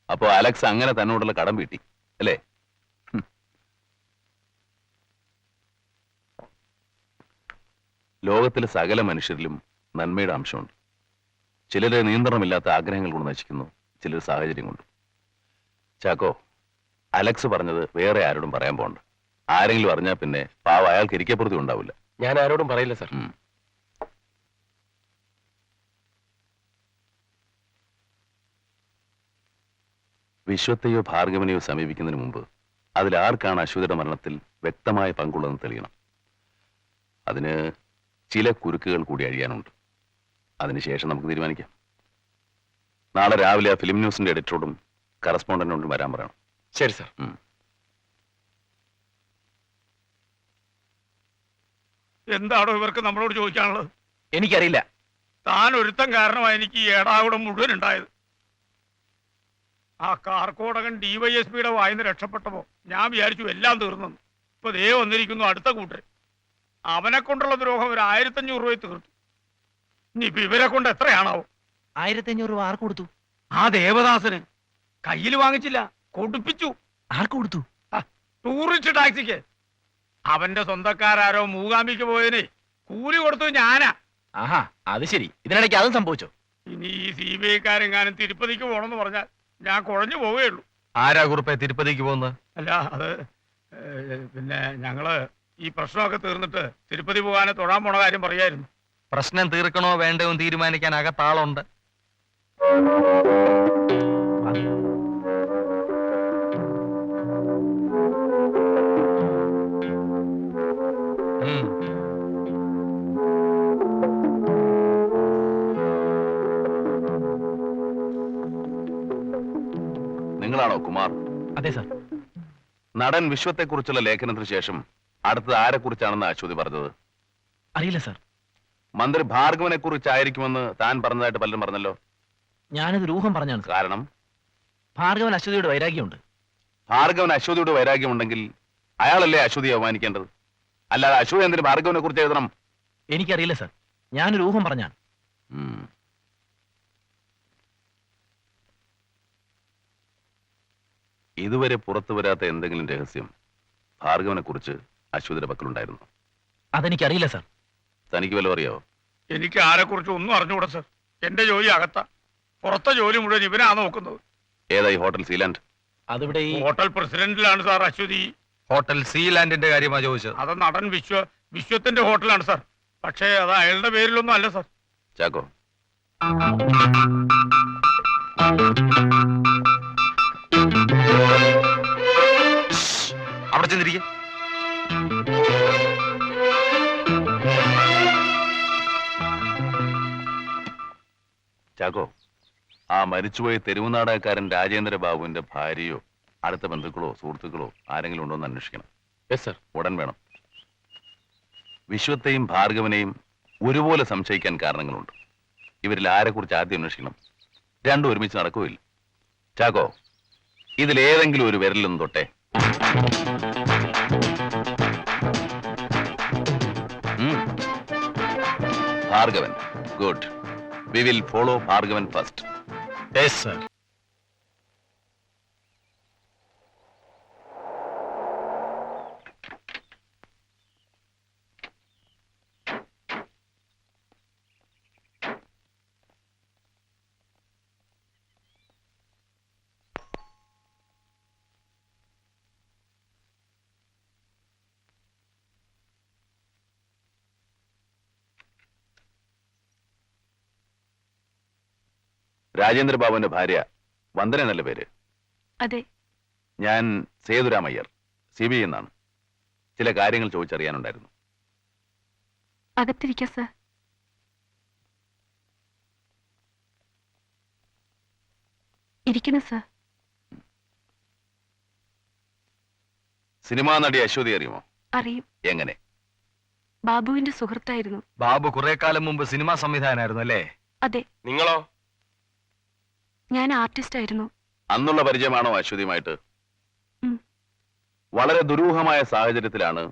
അപ്പോ അലക്സ് അങ്ങനെ തന്നോടുള്ള കടം വീട്ടി അല്ലേ? ലോകത്തിലെ സകല മനുഷ്യരിലും നന്മയുടെ അംശമുണ്ട്. ചിലരെ നിയന്ത്രണമില്ലാത്ത ആഗ്രഹങ്ങൾ കൊണ്ട് നശിക്കുന്നു, ചിലർ സാഹചര്യം കൊണ്ട്. ചാക്കോ, അലക്സ് പറഞ്ഞത് വേറെ ആരോടും പറയാൻ പോകണ്ട. ആരെങ്കിലും അറിഞ്ഞാൽ പിന്നെ പാവ അയാൾക്ക് ഇരിക്കപ്പുറത്തും ഉണ്ടാവില്ല. ഞാൻ ആരോടും പറയില്ല സർ. വിശ്വത്തെയോ ഭാർഗവനെയോ സമീപിക്കുന്നതിന് മുമ്പ് അതിലാർക്കാണ് അശ്വതിയുടെ മരണത്തിൽ വ്യക്തമായ പങ്കുള്ളതെന്ന് തെളിയണം. അതിന് ചില കുരുക്കുകൾ കൂടി അഴിയാനുണ്ട്. അതിനുശേഷം നമുക്ക് തീരുമാനിക്കാം. നാളെ രാവിലെ ആ ഫിലിം ന്യൂസിന്റെ എഡിറ്ററോടും കറസ്പോണ്ടന്റിനോടും വരാൻ പറയണം. ശരി സർ. എന്താണോ ഇവർക്ക് നമ്മളോട് ചോദിക്കാനുള്ളത്? എനിക്കറിയില്ല. താൻ ഒരുത്തം കാരണമായി എനിക്ക് ഈ ഏടാകൂടം മുഴുവൻ ഉണ്ടായത്. ആ കാർക്കോടകൻ DYSPയുടെ വായിന്ന് രക്ഷപ്പെട്ടപ്പോ ഞാൻ വിചാരിച്ചു എല്ലാം തീർന്നു. ഇപ്പൊ ദേ വന്നിരിക്കുന്നു അടുത്ത കൂട്ടർ. അവനെ കൊണ്ടുള്ള ദ്രോഹം ഒരു 1500 രൂപ തീർത്തു. ഇനിയിപ്പോ ഇവരെ കൊണ്ട് എത്രയാണാവോ? 1500 രൂപ ആർക്ക് കൊടുത്തു? ആ ദേവദാസന്. കയ്യിൽ വാങ്ങിച്ചില്ല, കൊടുപ്പിച്ചു. ആർക്ക് കൊടുത്തു? ടൂറിസ്റ്റ് ടാക്സിക്ക്. അവന്റെ സ്വന്തക്കാരോ മൂകാംബിക്ക് പോയതിന് കൂലി കൊടുത്തു ഞാനാ. ആഹാ, അത് ശരി. ഇതിനിടയ്ക്ക് അതും സംഭവിച്ചോ? ഇനി ഈ CBI-കാരെങ്ങാനും തിരുപ്പതിക്ക് പോകണമെന്ന് പറഞ്ഞാൽ ഞാൻ കുഴഞ്ഞു പോവുകയുള്ളൂ. ആരാ കുറുപ്പെ തിരുപ്പതിക്ക് പോകുന്നത്? അല്ല, അത് പിന്നെ ഞങ്ങള് ഈ പ്രശ്നമൊക്കെ തീർന്നിട്ട് തിരുപ്പതി പോകാനെ തൊഴാൻ പോണ കാര്യം പറയായിരുന്നു. പ്രശ്നം തീർക്കണോ വേണ്ടോ തീരുമാനിക്കാൻ അകത്താളുണ്ട്. നിങ്ങളാണോ കുമാർ? അതെ സാർ. നടൻ വിശ്വത്തെക്കുറിച്ചുള്ള ലേഖനത്തിന് ശേഷം അടുത്തത് ആരെക്കുറിച്ചാണെന്ന് അശ്വതി പറഞ്ഞത്? അറിയില്ല സാർ. മന്ത്രി ഭാർഗവനെ കുറിച്ചായിരിക്കുമെന്ന് താൻ പറഞ്ഞതായിട്ട് പലരും പറഞ്ഞല്ലോ. ഞാനത് ഊഹം പറഞ്ഞാണ്. കാരണം ഭാർഗവൻ അശ്വതിയുടെ വൈരാഗ്യമുണ്ട്. ഭാർഗവൻ അശ്വതിയുടെ വൈരാഗ്യമുണ്ടെങ്കിൽ അയാളല്ലേ അശ്വതിയെ അവമാനിക്കേണ്ടത്? അല്ലാതെ അശ്വതി എന്തിന് ഭാർഗവനെ കുറിച്ച് എഴുതണം? എനിക്കറിയില്ല സാർ. ഞാനൊരു ഊഹം പറഞ്ഞാണ്. ഇതുവരെ പുറത്തു വരാത്ത എന്തെങ്കിലും രഹസ്യം ഭാർഗവനെ കുറിച്ച് അശ്വതിയുടെ പക്കലുണ്ടായിരുന്നു? അതെനിക്കറിയില്ല സാർ. തനിക്ക് വല്ലതും അറിയാവോ? എനിക്ക് ആരെക്കുറിച്ച് ഒന്നും അറിഞ്ഞുകൂടാ സർ. എന്റെ ജോലി അകത്താ. പുറത്തെ ജോലി മുഴുവൻ ഇവനാ നോക്കുന്നത്. ഏതായി ഹോട്ടൽ സീലാൻഡ്? അതിവിടെ ഈ ഹോട്ടൽ പ്രസിഡന്റിലാണ് സാർ അശ്വതി. ഹോട്ടൽ സീലാൻഡിന്റെ കാര്യമാ ചോദിച്ചത്. അത് നടൻ വിശ്വത്തിന്റെ ഹോട്ടലാണ് സാർ. പക്ഷേ അത് അയാളുടെ പേരിലൊന്നും അല്ല സാർ. ചാക്കോ, അവിടെ ചെന്നിരിക്കും. ചാക്കോ, ആ മരിച്ചുപോയ തെരുവ് നാടകക്കാരൻ രാജേന്ദ്ര ബാബുവിന്റെ ഭാര്യയോ അടുത്ത ബന്ധുക്കളോ സുഹൃത്തുക്കളോ ആരെങ്കിലും ഉണ്ടോ എന്ന് അന്വേഷിക്കണം. Yes sir. ഉടൻ വേണം. വിശ്വത്തെയും ഭാർഗവനെയും ഒരുപോലെ സംശയിക്കാൻ കാരണങ്ങളുണ്ട്. ഇവരിൽ ആരെക്കുറിച്ച് ആദ്യം അന്വേഷിക്കണം? രണ്ടും ഒരുമിച്ച് നടക്കുകയില്ല. ചാക്കോ, ഇതിലേതെങ്കിലും ഒരു വിരലൊന്നും തൊട്ടെ. Bhargavan. Good. We will follow Bhargavan first. Yes, sir. Rajendra ബാബുവിന്റെ ഭാര്യ വന്ദന എന്നല്ല പേര്? അതെ. ഞാൻ സേതുരാമയ്യർ, CBI എന്നാണ്. ചില കാര്യങ്ങൾ ചോദിച്ചറിയാനുണ്ടായിരുന്നു. അകത്തിരിക്ക സർ. ഇരിക്കണം സർ. സിനിമാ നടി അശ്വതി അറിയുമോ? അറിയും. എങ്ങനെ? ബാബുവിന്റെ സുഹൃത്തായിരുന്നു. ബാബു കുറെ കാലം മുമ്പ് സിനിമാ സംവിധായകനായിരുന്നു അല്ലേ? അതെ. നിങ്ങളോ? ഞാൻ ആർട്ടിസ്റ്റ് ആയിരുന്നു. അന്നുള്ള പരിചയമാണോ അശ്വതിയുമായിട്ട്? വളരെ ദുരൂഹമായ സാഹചര്യത്തിലാണ്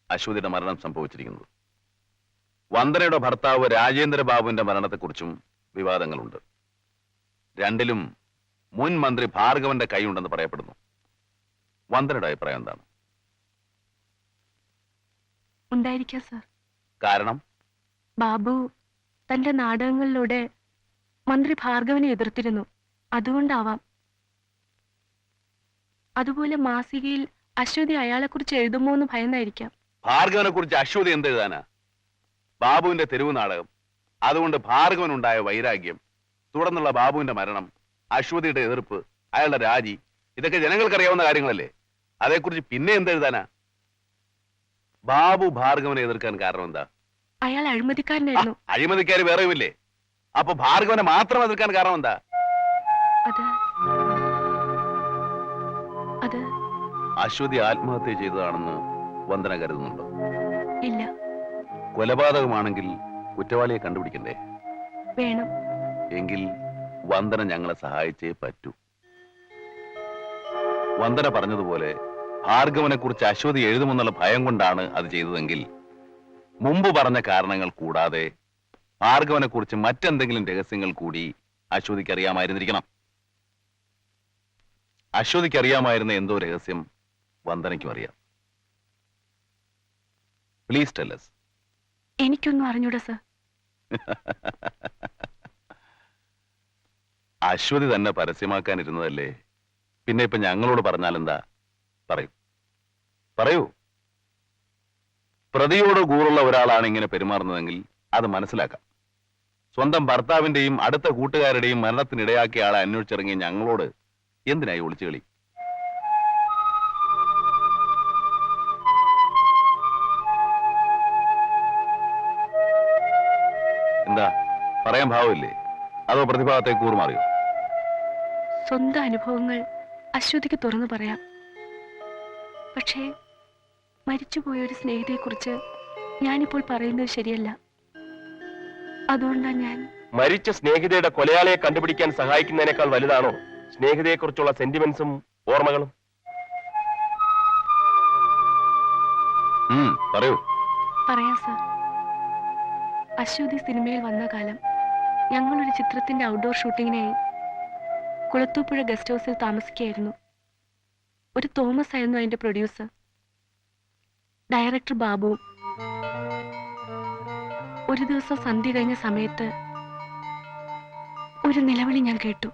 അശ്വതിയുടെ മരണം സംഭവിച്ചിരിക്കുന്നത്. വന്ദനയുടെ ഭർത്താവ് രാജേന്ദ്ര ബാബുവിന്റെ മരണത്തെക്കുറിച്ചും വിവാദങ്ങളുണ്ട്. രണ്ടിലും മുൻ മന്ത്രി ഭാർഗവന്റെ കൈയുണ്ടെന്ന് പറയപ്പെടുന്നു. വന്ദനയുടെ അഭിപ്രായം എന്താണ്? ഉണ്ടായിരിക്കാം സർ. കാരണം ബാബു തന്റെ നാടകങ്ങളിലൂടെ മന്ത്രി ഭാർഗവനെ എതിർത്തിരുന്നു. അതുകൊണ്ടാവാം. അതുപോലെ മാസികയിൽ അശ്വതി അയാളെക്കുറിച്ച് എഴുതുമോ എന്ന് ഭയന്നായിരിക്കാം. ഭാർഗവനെ കുറിച്ച് അശ്വതി എന്ത് എഴുതാനാ? ബാബുവിന്റെ തെരുവ് നാടകം, അതുകൊണ്ട് ഭാർഗവനുണ്ടായ വൈരാഗ്യം, തുടർന്നുള്ള ബാബുവിന്റെ മരണം, അശ്വതിയുടെ എതിർപ്പ്, അയാളുടെ രാജി, ഇതൊക്കെ ജനങ്ങൾക്കറിയാവുന്ന കാര്യങ്ങളല്ലേ. അതേക്കുറിച്ച് പിന്നെ എന്ത് എഴുതാനാ? ബാബു ഭാർഗവനെ എതിർക്കാൻ കാരണം എന്താ? അയാൾ അഴിമതിക്കാരനായിരുന്നു. അഴിമതിക്കാര് വേറെയുമില്ലേ? അപ്പൊ ഭാർഗവനെ മാത്രം എതിർക്കാൻ കാരണം എന്താ? അത് അത് അശ്വതി ആത്മഹത്യ ചെയ്തതാണെന്ന് വന്ദന കരുതുന്നുണ്ടോ? ഇല്ല. കൊലപാതകമാണെങ്കിൽ കുറ്റവാളിയെ കണ്ടുപിടിക്കണ്ടേ? വേണം. എങ്കിൽ വന്ദന ഞങ്ങളെ സഹായിച്ചേ പറ്റൂ. വന്ദന പറഞ്ഞതുപോലെ ഭാർഗവനെ കുറിച്ച് അശ്വതി എഴുതുമെന്നുള്ള ഭയം കൊണ്ടാണ് അത് ചെയ്തതെങ്കിൽ മുമ്പ് പറഞ്ഞ കാരണങ്ങൾ കൂടാതെ ഭാർഗവനെ കുറിച്ച് മറ്റെന്തെങ്കിലും രഹസ്യങ്ങൾ കൂടി അശ്വതിക്ക് അറിയാമായിരുന്നിരിക്കണം. അശ്വതിക്ക് അറിയാമായിരുന്ന എന്തോ രഹസ്യം വന്ദനയ്ക്കും അറിയാം. Please tell us. എനിക്കൊന്നും അറിഞ്ഞൂടാ സർ. അശ്വതി തന്നെ പരസ്യമാക്കാനിരുന്നതല്ലേ, പിന്നെ ഇപ്പൊ ഞങ്ങളോട് പറഞ്ഞാലെന്താ? പറയൂ പറയൂ. പ്രതിയോട് കൂറുള്ള ഒരാളാണ് ഇങ്ങനെ പെരുമാറുന്നതെങ്കിൽ അത് മനസ്സിലാക്കാം. സ്വന്തം ഭർത്താവിന്റെയും അടുത്ത കൂട്ടുകാരുടെയും മരണത്തിനിടയാക്കിയ ആളെ അന്വേഷിച്ചിറങ്ങിയ ഞങ്ങളോട് എന്തിനായി ഒളിച്ചുകളി? എന്താ പറയാൻ ഭാവമില്ലേ? അതോ പ്രതിഭാഗത്തെ കൂറുമാറിയോ? സ്വന്തം അനുഭവങ്ങൾ അശ്വതിക്ക് തുറന്നു പറയാം. പക്ഷേ മരിച്ചുപോയ ഒരു സ്നേഹിതയെക്കുറിച്ച് ഞാനിപ്പോൾ പറയുന്നത് ശരിയല്ല. അതുകൊണ്ടാണ് ഞാൻ മരിച്ച സ്നേഹിതയുടെ കൊലയാളിയെ കണ്ടുപിടിക്കാൻ സഹായിക്കുന്നതിനേക്കാൾ വലുതാണോ സ്നേഹിതയെക്കുറിച്ചുള്ള സെന്റിമെന്റ്സും ഓർമ്മകളും? പറയൂ. പറയാം സർ. അശ്വതി സിനിമയിൽ വന്ന കാലം ഞങ്ങളൊരു ചിത്രത്തിന്റെ ഔട്ട്ഡോർ ഷൂട്ടിങ്ങിനായി കുളത്തൂപ്പുഴ ഗസ്റ്റ് ഹൗസിൽ താമസിക്കുകയായിരുന്നു. ഒരു തോമസ് ആയിരുന്നു അതിന്റെ പ്രൊഡ്യൂസർ. ഡയറക്ടർ ബാബുവും. ഒരു ദിവസം സന്ധ്യ കഴിഞ്ഞ സമയത്ത് ഒരു നിലവിളി ഞാൻ കേട്ടു.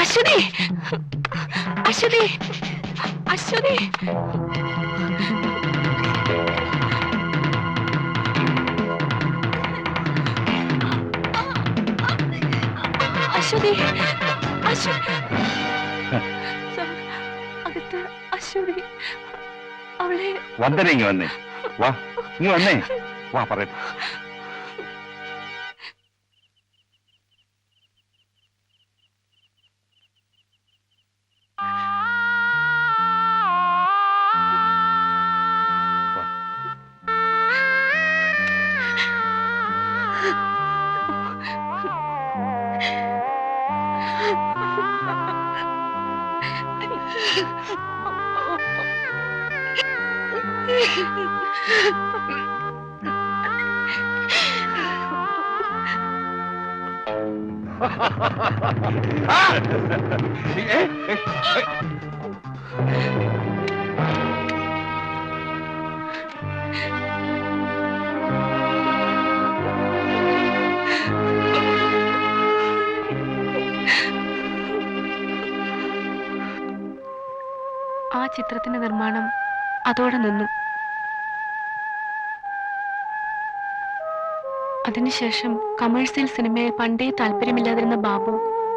അശ്വതി, അശ്വതി, അശ്വതി. അശ്വതി, അശ്വതി. സർ, അകത്ത് അശ്വതി. അവളെ വന്ദന ഇങ്ങ് വന്നേ. വാ ഇങ്ങ് വന്നേ. വാ പറയട്ടെ. ആ ചിത്രത്തിന്റെ നിർമ്മാണം അതോടെ നിന്നു. അതിനുശേഷം കമേഴ്സ്യൽ സിനിമയിൽ പണ്ടേ താല്പര്യമില്ലാതിരുന്ന ബാബു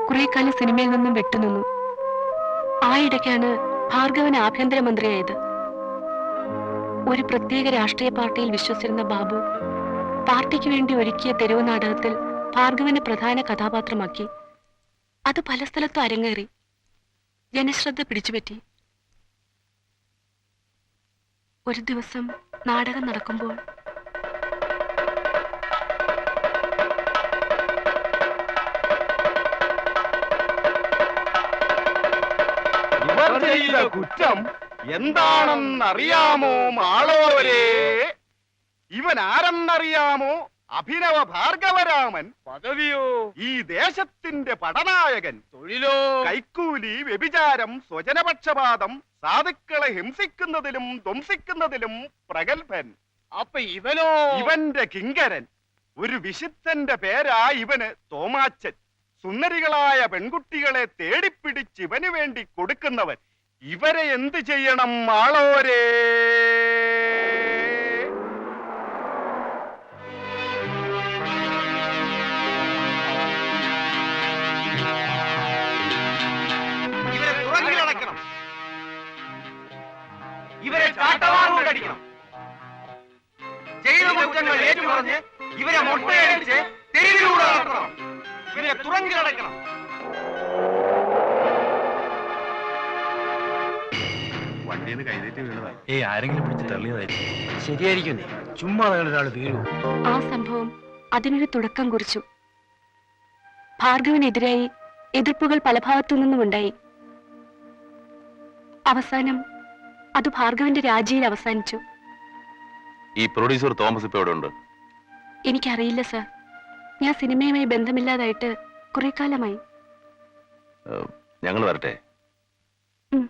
കുറെ കാലം സിനിമയിൽ നിന്നും വിട്ടുനിന്നു. ആ ഇടയ്ക്കാണ് ഭാർഗവൻ ആഭ്യന്തരമന്ത്രിയായത്. ഒരു പ്രത്യേക രാഷ്ട്രീയ പാർട്ടിയിൽ വിശ്വസിച്ചിരുന്ന ബാബു പാർട്ടിക്ക് വേണ്ടി ഒരുക്കിയ തെരുവ് നാടകത്തിൽ ഭാർഗവനെ പ്രധാന കഥാപാത്രമാക്കി. അത് പല സ്ഥലത്തും അരങ്ങേറി. ജനശ്രദ്ധ പിടിച്ചുപറ്റി. ഒരു ദിവസം നാടകം നടക്കുമ്പോൾ കുറ്റം എന്താണെന്നറിയാമോ മാളോരേ? ഇവൻ ആരെന്നറിയാമോ? അഭിനവ ഭാർഗവരാമൻ. പദവിയോ? ഈ ദേശത്തിന്റെ പടനായകൻ. തൊഴിലോ? കൈക്കൂലി, വ്യഭിചാരം, സ്വജനപക്ഷപാതം, സാധുക്കളെ ഹിംസിക്കുന്നതിലും ധ്വംസിക്കുന്നതിലും പ്രഗത്ഭൻ. അപ്പൊ ഇവനോ? ഇവന്റെ കിങ്കരൻ. ഒരു വിശുദ്ധന്റെ പേരാ ഇവന് തോമാച്ചൻ. സുന്ദരികളായ പെൺകുട്ടികളെ തേടിപ്പിടിച്ച് ഇവന് വേണ്ടി കൊടുക്കുന്നവൻ. ഇവരെ എന്ത് ചെയ്യണം മാളോരേ? ഇവരെ തുറങ്കിലടക്കണം. ഇവരെ ചാട്ടവാറും കടിക്കണം. ചെയ്ത കുറ്റങ്ങൾ ഏറ്റുപറഞ്ഞ് ഇവരെ മുട്ടയടിച്ച് തെരുവിലൂടെ നടത്തണം. ഇവരെ തുറങ്കിലടക്കണം. വണ്ടിയിൽ കൈതേറ്റ് വീണതാ. ഏയ് ആരെങ്കിലും പിടിച്ച് തള്ളിയതായിരിക്കും. ശരിയായിരിക്കുന്നേ, ചുമ്മാ ഒരാൾ വീഴൂ. ആ സംഭവം അതിനൊരു തുടക്കം കുറിച്ചു. ഭാർഗവനെതിരായി എതിർപ്പുകൾ പല ഭാഗത്തു നിന്നുമുണ്ടായി. അവസാനം അത് ഭാർഗവന്റെ രാജിയിൽ അവസാനിച്ചു. ഈ പ്രൊഡ്യൂസർ തോമസ് ഇപ്പൊ എവിടെ ഉണ്ട്? എനിക്കറിയില്ല സർ. ഞാൻ സിനിമയുമായി ബന്ധമില്ലാതായിട്ട് കുറെ കാലമായി. ഞങ്ങൾ വരട്ടെ. ഉം.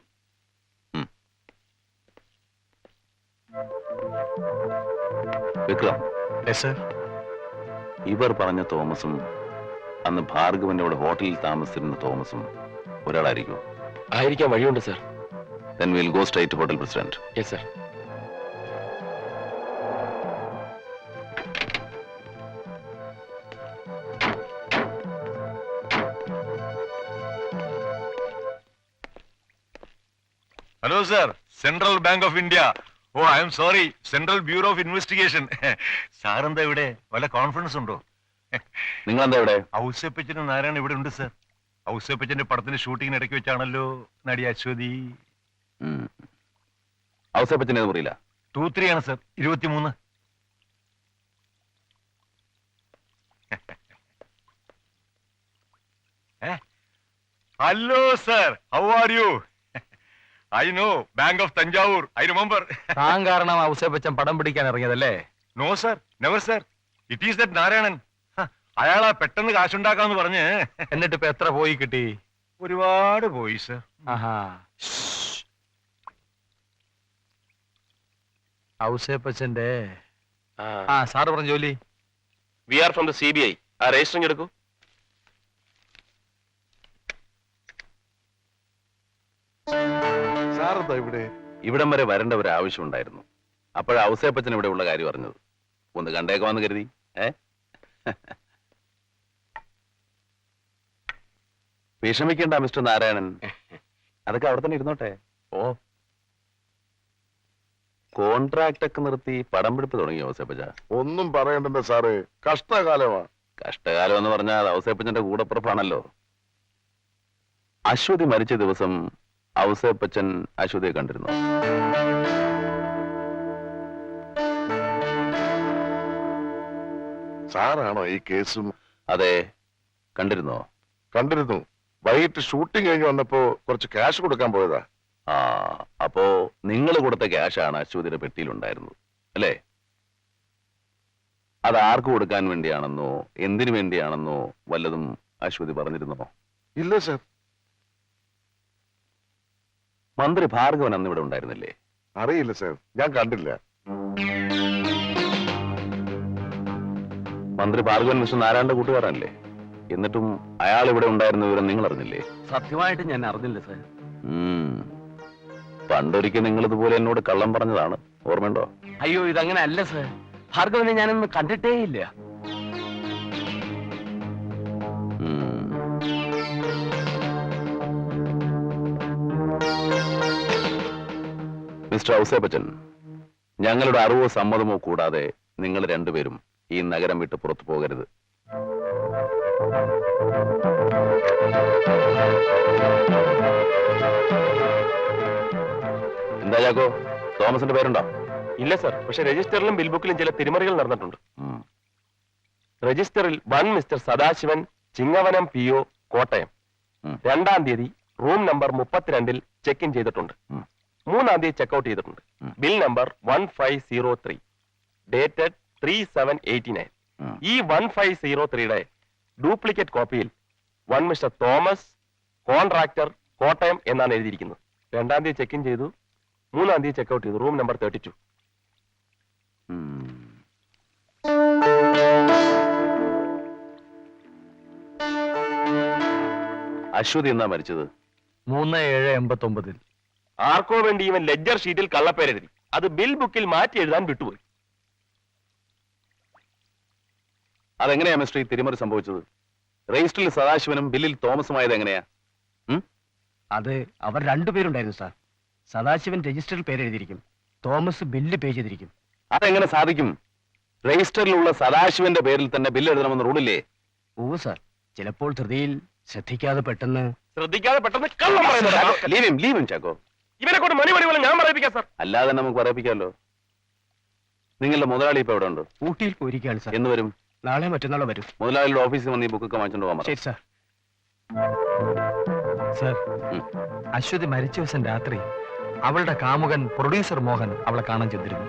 Vikram, yes sir. ഇവർ പറഞ്ഞ തോമസും അന്ന് ഭാർഗവന്റെ അവിടെ ഹോട്ടലിൽ താമസിച്ചിരുന്ന തോമസും ഒരാളായിരിക്കും. ആയിരിക്കാൻ വഴിയുണ്ട് sir. Then we'll go straight to Hotel President. Yes sir. Hello sir, central bank of India. Oh I am sorry, central bureau of investigation. സാറെന്താ ഇവിടെ? വല്ല കോൺഫിഡൻസ് ഉണ്ടോ? നിങ്ങൾ എന്താ ഇവിടെ? ഔസേപ്പച്ചനും നാരായണൻ ഇവിടെ ഉണ്ട് സർ. ഔസേപ്പച്ചന്റെ പടത്തിന്റെ ഷൂട്ടിങ്ങിന് ഇടയ്ക്ക് വെച്ചാണല്ലോ നടി അശ്വതി. ഔസേപ്പച്ചനെ പറയില്ല. 23 ആണ് sir. 23. Hello sir, how are you? I know, bank of Thanjavur, I remember. താൻ കാരണം ഔസേപ്പച്ചൻ പടം പിടിക്കാൻ ഇറങ്ങിയതല്ലേ? No sir, never sir. It is that Narayanan. അയാളാ പെട്ടെന്ന് കാശുണ്ടാക്കാന്ന് പറഞ്ഞ്. എന്നിട്ട് ഇപ്പൊ എത്ര പോയി കിട്ടി? ഒരുപാട് പോയി സർ. ആഹാ. ഔസേപ്പച്ചന്റെ സാറ് പറഞ്ഞ ജോലി. We are from the CBI. ആ രജിസ്റ്ററിംഗ് എടുക്കൂ. സാറെന്താ ഇവിടെ? ഇവിടം വരെ വരേണ്ട ഒരു ആവശ്യം ഉണ്ടായിരുന്നു. അപ്പോഴാ ഔസേപ്പച്ചൻ ഇവിടെ ഉള്ള കാര്യം അറിഞ്ഞത്. ഒന്ന് കണ്ടേക്കാമെന്ന് കരുതി. വിഷമിക്കേണ്ട മിസ്റ്റർ നാരായണൻ, അതൊക്കെ അവിടെ തന്നെ ഇരുന്നോട്ടെ. ഓ, കോൺട്രാക്ട് ഒക്കെ നിർത്തി പടം പിടിപ്പ് തുടങ്ങി ഔസേപ്പച്ച. ഒന്നും പറയണ്ടേ സാറേ, കഷ്ടകാലമാ. കഷ്ടകാലം എന്ന് പറഞ്ഞാൽ ഔസേപ്പച്ചന്റെ കൂടപ്പുറപ്പാണല്ലോ. അശ്വതി മരിച്ച ദിവസം ഔസേപ്പച്ചൻ അശ്വതിയെ കണ്ടിരുന്നു. സാറാണോ ഈ കേസും? അതെ, കണ്ടിരുന്നോ? കണ്ടിരുന്നു. വൈകിട്ട് ഷൂട്ടിംഗ് കഴിഞ്ഞ് വന്നപ്പോ കുറച്ച് ക്യാഷ് കൊടുക്കാൻ പോയതാ. ആ, അപ്പോ നിങ്ങൾ കൊടുത്ത ക്യാഷാണ് അശ്വതിയുടെ പെട്ടിയിലുണ്ടായിരുന്നത് അല്ലേ? അത് ആർക്ക് കൊടുക്കാൻ വേണ്ടിയാണെന്നോ എന്തിനു വേണ്ടിയാണെന്നോ വല്ലതും അശ്വതി പറഞ്ഞിരുന്നോ? ഇല്ല സാർ. മന്ത്രി ഭാർഗവൻ അന്ന് ഇവിടെ ഉണ്ടായിരുന്നില്ലേ? അറിയില്ല സാർ, ഞാൻ കണ്ടില്ല. മന്ത്രി ഭാർഗവൻ മിസ്റ്റർ നാരായണന്റെ കൂട്ടുകാരനല്ലേ? എന്നിട്ടും അയാൾ ഇവിടെ ഉണ്ടായിരുന്ന വിവരം നിങ്ങൾ അറിഞ്ഞില്ലേ? സത്യമായിട്ട് ഞാൻ അറിഞ്ഞില്ല സാർ. പണ്ടൊരിക്കൽ നിങ്ങൾ ഇതുപോലെ എന്നോട് കള്ളം പറഞ്ഞതാണ്, ഓർമ്മയുണ്ടോ? അയ്യോ, ഇതങ്ങനെ അല്ല സാർ. ഭാർഗവനെ ഞാനൊന്ന് കണ്ടിട്ടേ ഇല്ല. മിസ്റ്റർ ഔസേപ്പച്ചൻ, ഞങ്ങളുടെ അറിവോ സമ്മതമോ കൂടാതെ നിങ്ങൾ രണ്ടുപേരും ഈ നഗരം വിട്ട് പുറത്തു പോകരുത്. എന്താ ചാക്കോ, തോമസിന്റെ പേരുണ്ടോ? ഇല്ല സർ, പക്ഷെ രജിസ്റ്ററിലും ബിൽ ബുക്കിലും ചില തിരിമറികൾ നടന്നിട്ടുണ്ട്. രജിസ്റ്ററിൽ 1 മിസ്റ്റർ സദാശിവൻ, ചിങ്ങവനം PO, കോട്ടയം, 2-ാം തീയതി റൂം നമ്പർ 32-ൽ ചെക്ക് ഇൻ ചെയ്തിട്ടുണ്ട്. 3-ാം തീയതി ചെക്കൗട്ട് ചെയ്തിട്ടുണ്ട്. Bill number 1503, dated 3/7/89. ഈ 1503യുടെ ഡ്യൂപ്ലിക്കേറ്റ് കോപ്പിയിൽ 1 മിസ്റ്റർ തോമസ്, കോൺട്രാക്ടർ, കോട്ടയം എന്നാണ് എഴുതിയിരിക്കുന്നത്. 2-ാം തീയതി ചെക്ക് ഇൻ ചെയ്തു, 3-ാം തീയതി ചെക്കൗട്ട് ചെയ്തു, റൂം നമ്പർ 32. അശ്വതി എന്നാ മരിച്ചത്? 3/7/89. ആർക്കോ വേണ്ടി ഇവൻ ലെഡ്ജർ ഷീറ്റിൽ കള്ളപ്പേരെഴുതി. അത് ബിൽ ബുക്കിൽ മാറ്റി എഴുതാൻ വിട്ടുപോയി. അതെങ്ങനെയാ മിസ്റ്റർ ഈ തിരിമറി സംഭവിച്ചത്? രജിസ്റ്ററിൽ സദാശിവനും ബില്ലിൽ തോമസുമായത് എങ്ങനെയാ? അത് അവർ രണ്ടുപേരുണ്ടായിരുന്നു സാർ. സദാശിവൻ രജിസ്റ്ററിൽ പേരെഴുതിയിരിക്കും, തോമസ് ബില്ല് പേ ചെയ്തിരിക്കും. അതെങ്ങനെ സാധിക്കും? രജിസ്റ്ററിലുള്ള സദാശിവന്റെ പേരിൽ തന്നെ ബില്ല് എഴുതണമെന്ന് റൂളില്ലേ? ഓ സാർ, ചിലപ്പോൾ ധൃതിയിൽ ശ്രദ്ധിക്കാതെ പെട്ടെന്ന് കള്ളം പറയുന്നത്. ലീവും ചാക്കോ. ഇവനെ കൊണ്ട് മണി പോലെ ഞാൻ പറയിപ്പിക്കാം സാർ. അല്ലാതെ തന്നെ നമുക്ക് പറയിപ്പിക്കാമല്ലോ. നിങ്ങളുടെ മുതലാളി ഇപ്പൊ എവിടെ ഉണ്ട്? ഊട്ടിയിൽ പോയിരിക്കുകയാണ് സാർ. എന്ന് വരും? നാളെ മറ്റന്നാളോ വരും. മുതലാളിയുടെ ഓഫീസിൽ വന്ന് ഈ ബുക്കൊക്കെ വാങ്ങിച്ചോണ്ട് പോകാൻ പറ. ശരി സാർ. സാർ, അശ്വതി മരിച്ച ദിവസം രാത്രി അവളുടെ കാമുകൻ പ്രൊഡ്യൂസർ മോഹൻ അവളെ കാണാൻ ചെന്നിരുന്നു.